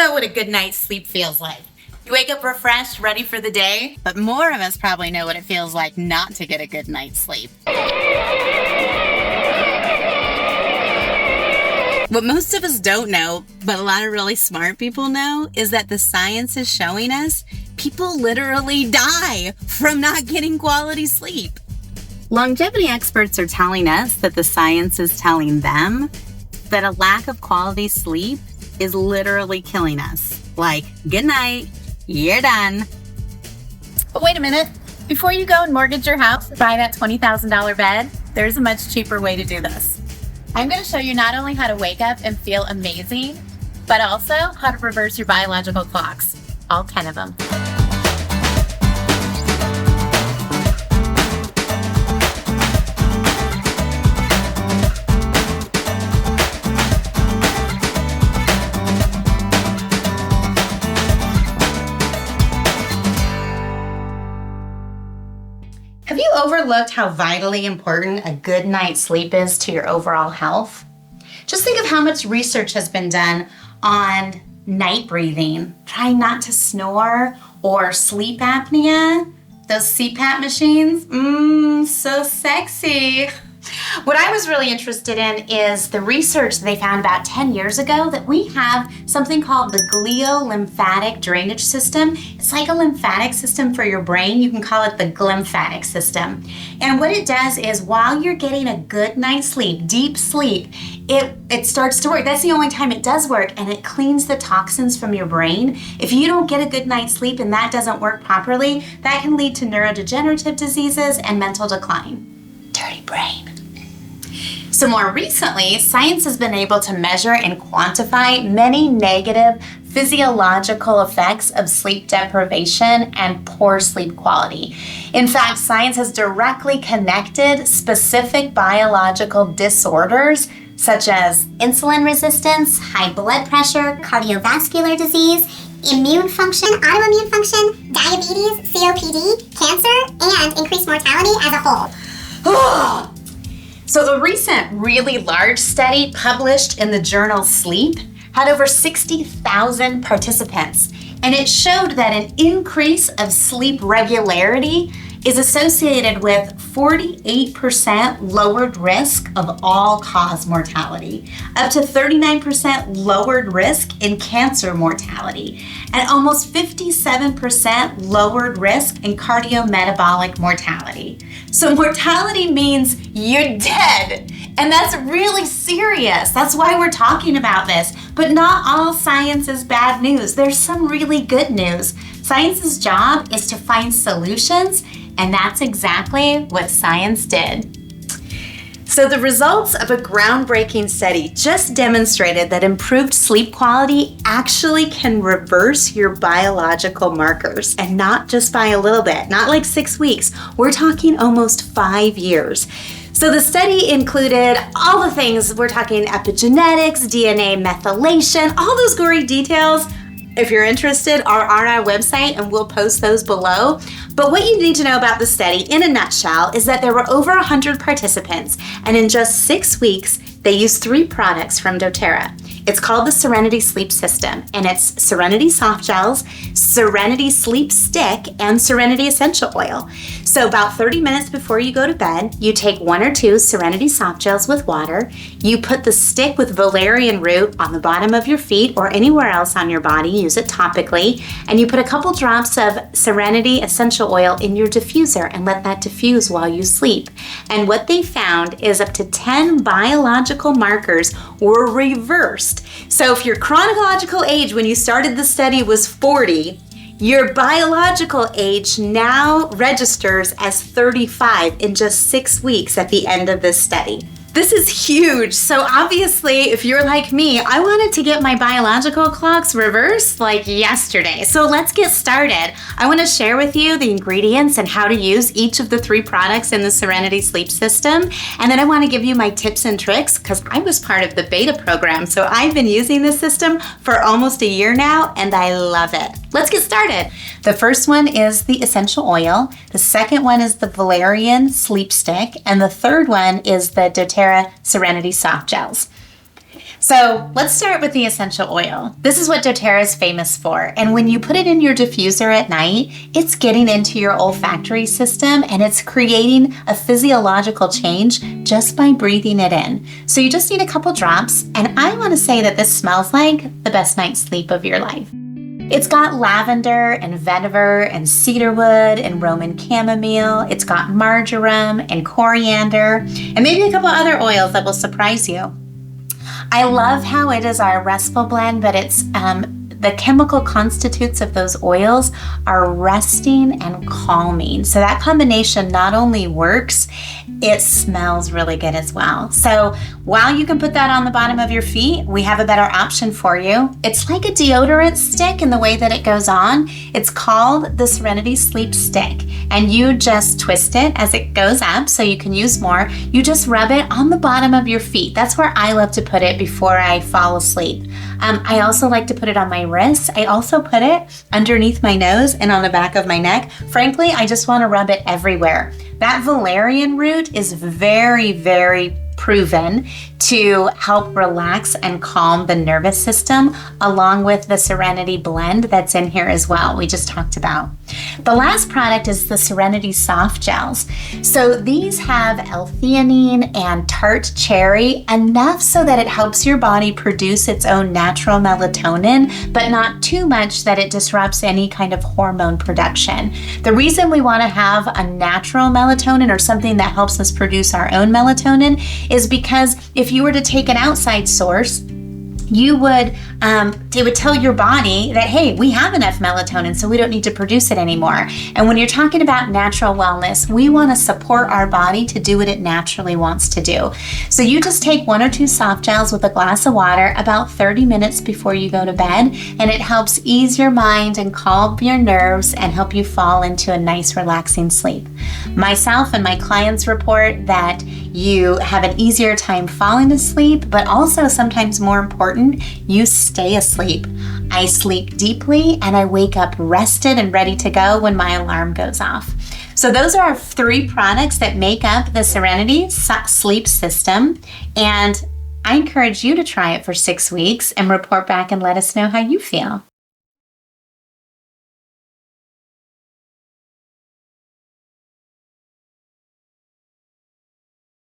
know what a good night's sleep feels like. You wake up refreshed, ready for the day, but more of us probably know what it feels like not to get a good night's sleep. What most of us don't know, but a lot of really smart people know, is that the science is showing us people literally die from not getting quality sleep. Longevity experts are telling us that the science is telling them that a lack of quality sleep is literally killing us. Like, good night, you're done. But wait a minute. Before you go and mortgage your house, buy that $20,000 bed, there's a much cheaper way to do this. I'm going to show you not only how to wake up and feel amazing, but also how to reverse your biological clocks. All 10 of them. Have you overlooked how vitally important a good night's sleep is to your overall health? Just think of how much research has been done on night breathing, trying not to snore, or sleep apnea. Those CPAP machines, so sexy. What I was really interested in is the research they found about 10 years ago that we have something called the Glymphatic drainage system. It's like a lymphatic system for your brain. You can call it the Glymphatic system. And what it does is while you're getting a good night's sleep, deep sleep, it starts to work. That's the only time it does work, and it cleans the toxins from your brain. If you don't get a good night's sleep and that doesn't work properly, that can lead to neurodegenerative diseases and mental decline. Dirty brain. So more recently, science has been able to measure and quantify many negative physiological effects of sleep deprivation and poor sleep quality. In fact, science has directly connected specific biological disorders such as insulin resistance, high blood pressure, cardiovascular disease, immune function, autoimmune function, diabetes, COPD, cancer, and increased mortality as a whole. So the recent really large study published in the journal Sleep had over 60,000 participants, and it showed that an increase of sleep regularity is associated with 48% lowered risk of all-cause mortality, up to 39% lowered risk in cancer mortality, and almost 57% lowered risk in cardiometabolic mortality. So mortality means you're dead, and that's really serious. That's why we're talking about this. But not all science is bad news. There's some really good news. Science's job is to find solutions, and that's exactly what science did. So the results of a groundbreaking study just demonstrated that improved sleep quality actually can reverse your biological markers, and not just by a little bit, not like 6 weeks. We're talking almost 5 years. So the study included all the things. We're talking epigenetics, DNA methylation, all those gory details. If you're interested, are on our website, and we'll post those below. But what you need to know about the study in a nutshell is that there were over 100 participants, and in just 6 weeks, they used 3 products from doTERRA. It's called the Serenity Sleep System, and it's Serenity Softgels, Serenity Sleep Stick, and Serenity Essential Oil. So about 30 minutes before you go to bed, you take 1 or 2 Serenity Softgels with water. You put the stick with Valerian Root on the bottom of your feet or anywhere else on your body. Use it topically. And you put a couple drops of Serenity Essential Oil in your diffuser and let that diffuse while you sleep. And what they found is up to 10 biological markers were reversed. So if your chronological age when you started the study was 40, your biological age now registers as 35 in just 6 weeks at the end of this study. This is huge. So obviously, if you're like me, I wanted to get my biological clocks reversed like yesterday. So let's get started. I want to share with you the ingredients and how to use each of the 3 products in the Serenity Sleep System. And then I want to give you my tips and tricks because I was part of the beta program. So I've been using this system for almost a year now, and I love it. Let's get started. The first one is the essential oil. The second one is the Valerian Sleep Stick. And the third one is the doTERRA Serenity Soft Gels. So let's start with the essential oil. This is what doTERRA is famous for. And when you put it in your diffuser at night, it's getting into your olfactory system and it's creating a physiological change just by breathing it in. So you just need a couple drops. And I want to say that this smells like the best night's sleep of your life. It's got lavender and vetiver and cedarwood and Roman chamomile. It's got marjoram and coriander and maybe a couple other oils that will surprise you. I love how it is our Restful blend, but it's the chemical constitutes of those oils are resting and calming. So that combination not only works, it smells really good as well. So while you can put that on the bottom of your feet, we have a better option for you. It's like a deodorant stick in the way that it goes on. It's called the Serenity Sleep Stick, and you just twist it as it goes up so you can use more. You just rub it on the bottom of your feet. That's where I love to put it before I fall asleep. I also like to put it on my wrists. I also put it underneath my nose and on the back of my neck. Frankly, I just want to rub it everywhere. That Valerian Root is very, very proven to help relax and calm the nervous system, along with the Serenity blend that's in here as well, we just talked about. The last product is the Serenity Softgels. So these have L-theanine and tart cherry, enough so that it helps your body produce its own natural melatonin, but not too much that it disrupts any kind of hormone production. The reason we want to have a natural melatonin or something that helps us produce our own melatonin is because if you were to take an outside source, it would tell your body that, hey, we have enough melatonin, so we don't need to produce it anymore. And when you're talking about natural wellness, we want to support our body to do what it naturally wants to do. So you just take 1 or 2 soft gels with a glass of water about 30 minutes before you go to bed, and it helps ease your mind and calm your nerves and help you fall into a nice, relaxing sleep. Myself and my clients report that you have an easier time falling asleep, but also sometimes more important, you stay asleep. I sleep deeply and I wake up rested and ready to go when my alarm goes off. So those are our 3 products that make up the Serenity Sleep System. And I encourage you to try it for 6 weeks and report back and let us know how you feel.